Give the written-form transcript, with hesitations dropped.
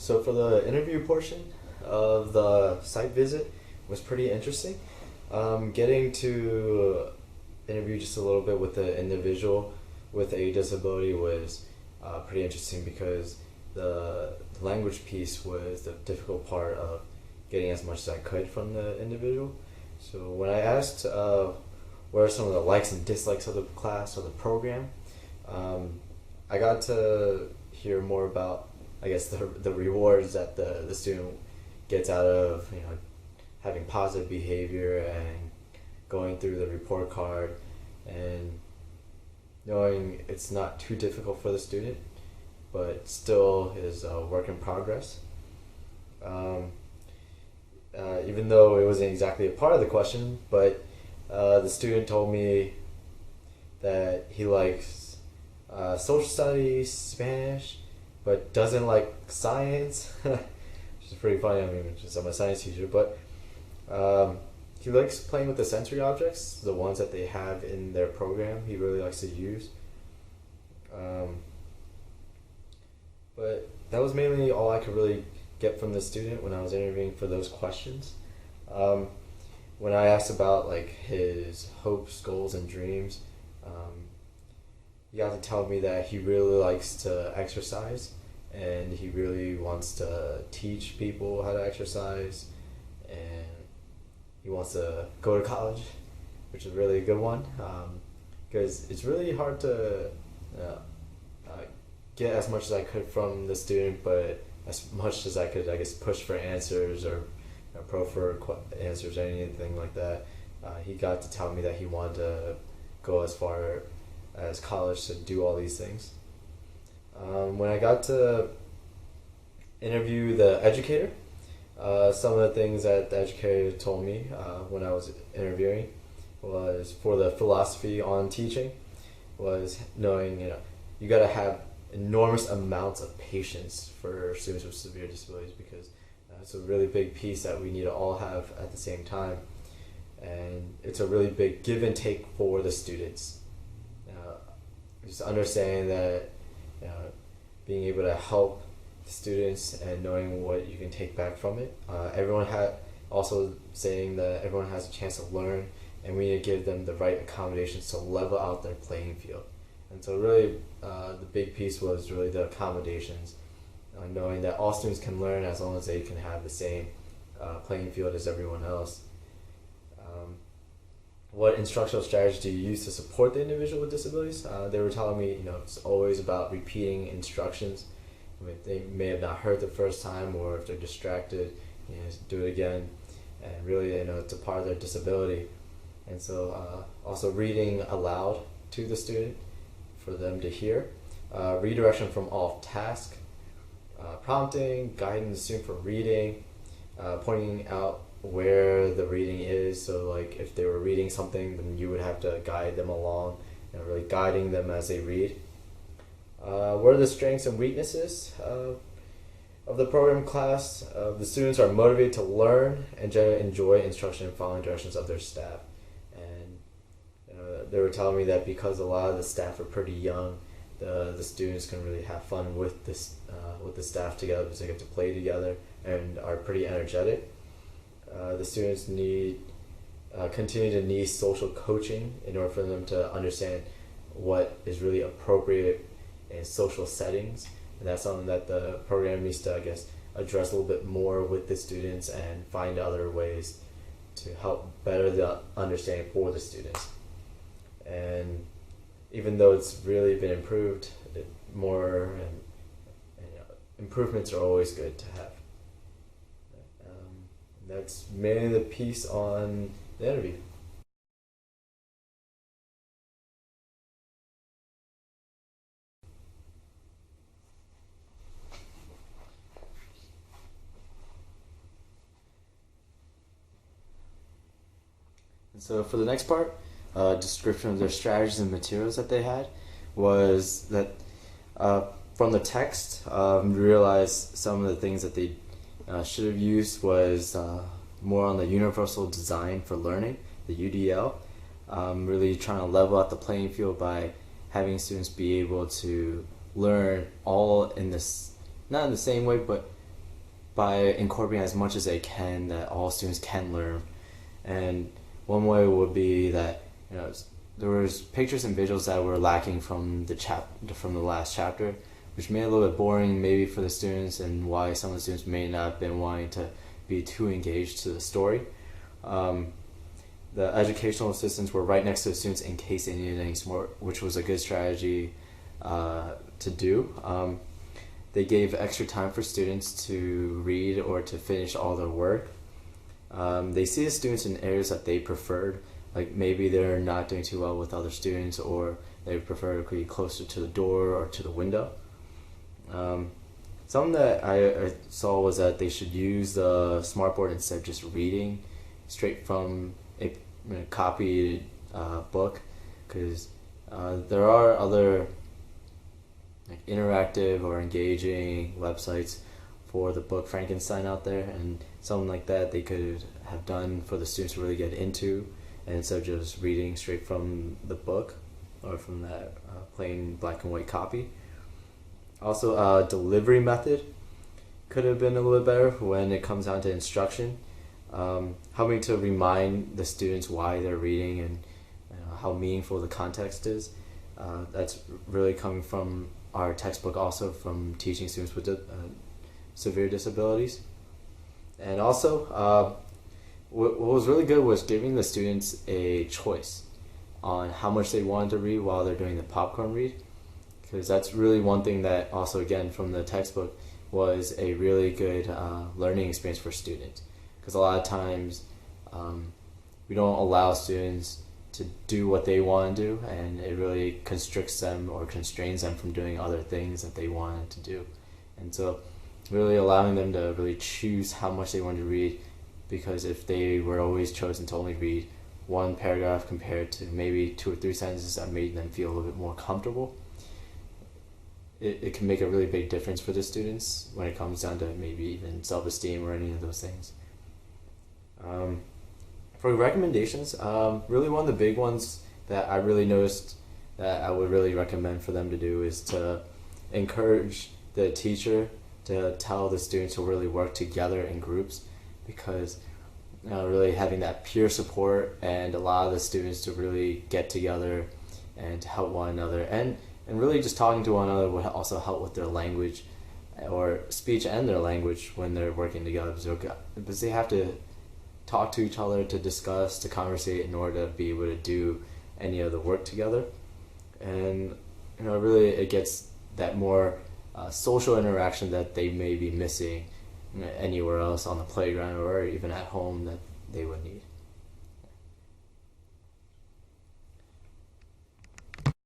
So for the interview portion of the site visit was pretty interesting. Getting to interview just a little bit with the individual with a disability was pretty interesting because the language piece was the difficult part of getting as much as I could from the individual. So when I asked what are some of the likes and dislikes of the class or the program, I got to hear more about, I guess, the rewards that the student gets out of having positive behavior and going through the report card and knowing it's not too difficult for the student, but still is a work in progress. Even though it wasn't exactly a part of the question, but the student told me that he likes social studies, Spanish, but doesn't like science, which is pretty funny. I mean, just I'm a science teacher, but he likes playing with the sensory objects, the ones that they have in their program. He really likes to use. But that was mainly all I could really get from the student when I was interviewing for those questions. When I asked about like his hopes, goals, and dreams, he got to tell me that he really likes to exercise and he really wants to teach people how to exercise, and he wants to go to college, which is really a good one, because it's really hard to get as much as I could from the student, but as much as I could, I guess, push for answers or pro for answers or anything like that. He got to tell me that he wanted to go as far as college to do all these things. When I got to interview the educator, some of the things that the educator told me when I was interviewing was for the philosophy on teaching was knowing, you got to have enormous amounts of patience for students with severe disabilities, because it's a really big piece that we need to all have at the same time, and it's a really big give and take for the students. Just understanding that being able to help the students and knowing what you can take back from it. Everyone had also saying that everyone has a chance to learn, and we need to give them the right accommodations to level out their playing field. And so really the big piece was really the accommodations, knowing that all students can learn as long as they can have the same playing field as everyone else. What instructional strategy do you use to support the individual with disabilities? They were telling me, it's always about repeating instructions. I mean, they may have not heard the first time, or if they're distracted, do it again. And really, it's a part of their disability. And so also reading aloud to the student for them to hear, redirection from off task, prompting, guiding the student for reading, pointing out where the reading is. So like if they were reading something, then you would have to guide them along, really guiding them as they read. What are the strengths and weaknesses of the program class? The students are motivated to learn and generally enjoy instruction and following directions of their staff. And they were telling me that because a lot of the staff are pretty young, the students can really have fun with the staff together, because they get to play together and are pretty energetic. The students continue to need social coaching in order for them to understand what is really appropriate in social settings, and that's something that the program needs to, I guess, address a little bit more with the students and find other ways to help better the understanding for the students. And even though it's really been improved, improvements are always good to have. That's mainly the piece on the interview. And so for the next part, description of their strategies and materials that they had, was that from the text, we realized some of the things that they should have used was more on the Universal Design for Learning, the UDL, really trying to level out the playing field by having students be able to learn all in this, not in the same way, but by incorporating as much as they can that all students can learn. And one way would be that there was pictures and visuals that were lacking from the last chapter, which made it a little bit boring maybe for the students, and why some of the students may not have been wanting to be too engaged to the story. The educational assistants were right next to the students in case they needed any support, which was a good strategy to do. They gave extra time for students to read or to finish all their work. They see the students in areas that they preferred, like maybe they're not doing too well with other students, or they prefer to be closer to the door or to the window. Something that I saw was that they should use the smartboard instead of just reading straight from a copied book, because there are other interactive or engaging websites for the book Frankenstein out there, and something like that they could have done for the students to really get into, and instead of just reading straight from the book or from that plain black and white copy. Also, delivery method could have been a little better when it comes down to instruction, helping to remind the students why they're reading and how meaningful the context is. That's really coming from our textbook, also from teaching students with severe disabilities. And also, what was really good was giving the students a choice on how much they wanted to read while they're doing the popcorn read, because that's really one thing that also, again, from the textbook, was a really good learning experience for students, because a lot of times we don't allow students to do what they want to do, and it really constricts them or constrains them from doing other things that they wanted to do. And so really allowing them to really choose how much they want to read, because if they were always chosen to only read one paragraph compared to maybe 2 or 3 sentences that made them feel a little bit more comfortable, it can make a really big difference for the students when it comes down to maybe even self-esteem or any of those things. For recommendations, really one of the big ones that I really noticed that I would really recommend for them to do is to encourage the teacher to tell the students to really work together in groups, because really having that peer support and allow the students to really get together and to help one another, and really just talking to one another would also help with their language or speech and their language when they're working together, because they have to talk to each other, to discuss, to conversate in order to be able to do any of the work together. And really it gets that more social interaction that they may be missing anywhere else on the playground or even at home that they would need.